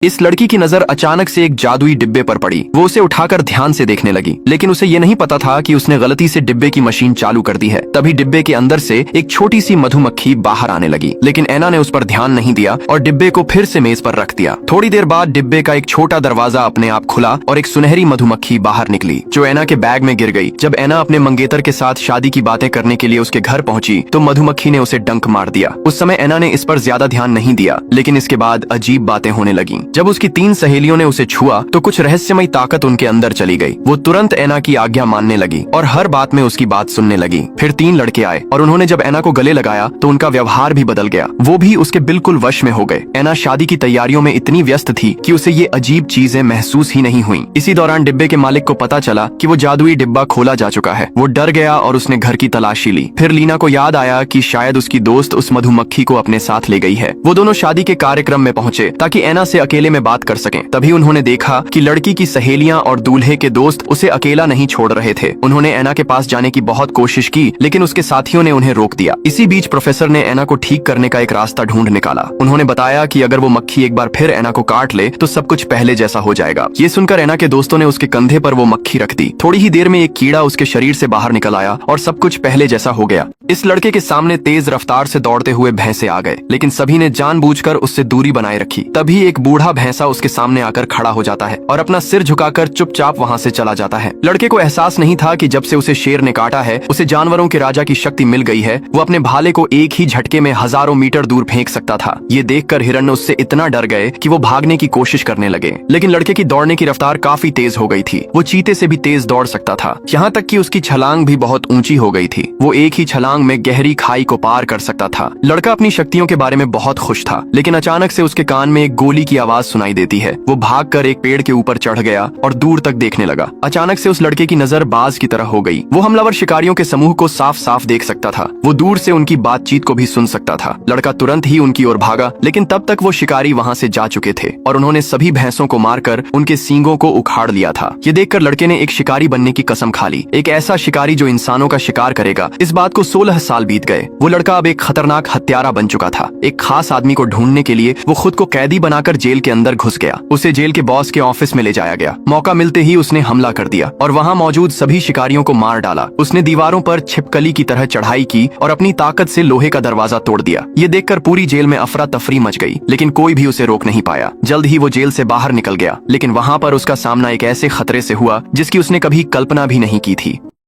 इस लड़की की नजर अचानक से एक जादुई डिब्बे पर पड़ी। वो उसे उठाकर ध्यान से देखने लगी, लेकिन उसे ये नहीं पता था कि उसने गलती से डिब्बे की मशीन चालू कर दी है। तभी डिब्बे के अंदर से एक छोटी सी मधुमक्खी बाहर आने लगी, लेकिन ऐना ने उस पर ध्यान नहीं दिया और डिब्बे को फिर से मेज पर रख दिया। थोड़ी देर बाद डिब्बे का एक छोटा दरवाजा अपने आप खुला और एक सुनहरी मधुमक्खी बाहर निकली, जो ऐना के बैग में गिर गई। जब ऐना अपने मंगेतर के साथ शादी की बातें करने के लिए उसके घर पहुंची तो मधुमक्खी ने उसे डंक मार दिया। उस समय ऐना ने इस पर ज्यादा ध्यान नहीं दिया, लेकिन इसके बाद अजीब बातें होने लगी। जब उसकी 3 सहेलियों ने उसे छुआ तो कुछ रहस्यमयी ताकत उनके अंदर चली गई। वो तुरंत ऐना की आज्ञा मानने लगी और हर बात में उसकी बात सुनने लगी। फिर 3 लड़के आए और उन्होंने जब ऐना को गले लगाया तो उनका व्यवहार भी बदल गया। वो भी उसके बिल्कुल वश में हो गए। ऐना शादी की तैयारियों में इतनी व्यस्त थी कि उसे ये अजीब चीजें महसूस ही नहीं हुई। इसी दौरान डिब्बे के मालिक को पता चला कि वो जादुई डिब्बा खोला जा चुका है। वो डर गया और उसने घर की तलाशी ली। फिर लीना को याद आया कि शायद उसकी दोस्त उस मधुमक्खी को अपने साथ ले गई है। वो दोनों शादी के कार्यक्रम में पहुंचे ताकि ऐना से अकेले में बात कर सकें। तभी उन्होंने देखा कि लड़की की सहेलियां और दूल्हे के दोस्त उसे अकेला नहीं छोड़ रहे थे। उन्होंने ऐना के पास जाने की बहुत कोशिश की, लेकिन उसके साथियों ने उन्हें रोक दिया। इसी बीच प्रोफेसर ने ऐना को ठीक करने का एक रास्ता ढूंढ निकाला। उन्होंने बताया कि अगर वो मक्खी एक बार फिर ऐना को काट ले तो सब कुछ पहले जैसा हो जाएगा। ये सुनकर ऐना के दोस्तों ने उसके कंधे पर वो मक्खी रख दी। थोड़ी ही देर में एक कीड़ा उसके शरीर से बाहर निकल आया और सब कुछ पहले जैसा हो गया। इस लड़के के सामने तेज रफ्तार से दौड़ते हुए भैंसे आ गए, लेकिन सभी ने जानबूझकर उससे दूरी बनाए रखी। तभी एक बूढ़ा भैंसा उसके सामने आकर खड़ा हो जाता है और अपना सिर झुकाकर चुपचाप वहां से चला जाता है। लड़के को एहसास नहीं था कि जब से उसे शेर ने काटा है उसे जानवरों के राजा की शक्ति मिल गई है। वो अपने भाले को एक ही झटके में हजारों मीटर दूर फेंक सकता था। ये देखकर हिरण्य उससे इतना डर गए कि वो भागने की कोशिश करने लगे, लेकिन लड़के की दौड़ने की रफ्तार काफी तेज हो गई थी। वो चीते से भी तेज दौड़ सकता था, यहाँ तक कि उसकी छलांग भी बहुत ऊंची हो गई थी। वो एक ही छलांग में गहरी खाई को पार कर सकता था। लड़का अपनी शक्तियों के बारे में बहुत खुश था, लेकिन अचानक से उसके कान में एक गोली की आवाज सुनाई देती है। वो भागकर एक पेड़ के ऊपर चढ़ गया और दूर तक देखने लगा। अचानक से उस लड़के की नजर बाज की तरह हो गई। वो हमलावर शिकारियों के समूह को साफ साफ देख सकता था। वो दूर से उनकी बातचीत को भी सुन सकता था। लड़का तुरंत ही उनकी ओर भागा, लेकिन तब तक वो शिकारी वहां से जा चुके थे और उन्होंने सभी भैंसों को मारकर उनके सींगों को उखाड़ लिया था। ये देखकर लड़के ने एक शिकारी बनने की कसम खा ली, एक ऐसा शिकारी जो इंसानों का शिकार करेगा। इस बात को 16 साल बीत गए। वो लड़का अब एक खतरनाक हत्यारा बन चुका था। एक खास आदमी को ढूंढने के लिए वो खुद को कैदी बनाकर जेल के अंदर घुस गया। उसे जेल के बॉस के ऑफिस में ले जाया गया। मौका मिलते ही उसने हमला कर दिया और वहां मौजूद सभी शिकारियों को मार डाला। उसने दीवारों पर छिपकली की तरह चढ़ाई की और अपनी ताकत से लोहे का दरवाजा तोड़ दिया। ये देखकर पूरी जेल में अफरा तफरी मच गई, लेकिन कोई भी उसे रोक नहीं पाया। जल्द ही वो जेल से बाहर निकल गया, लेकिन वहां पर उसका सामना एक ऐसे खतरे से हुआ जिसकी उसने कभी कल्पना भी नहीं की थी।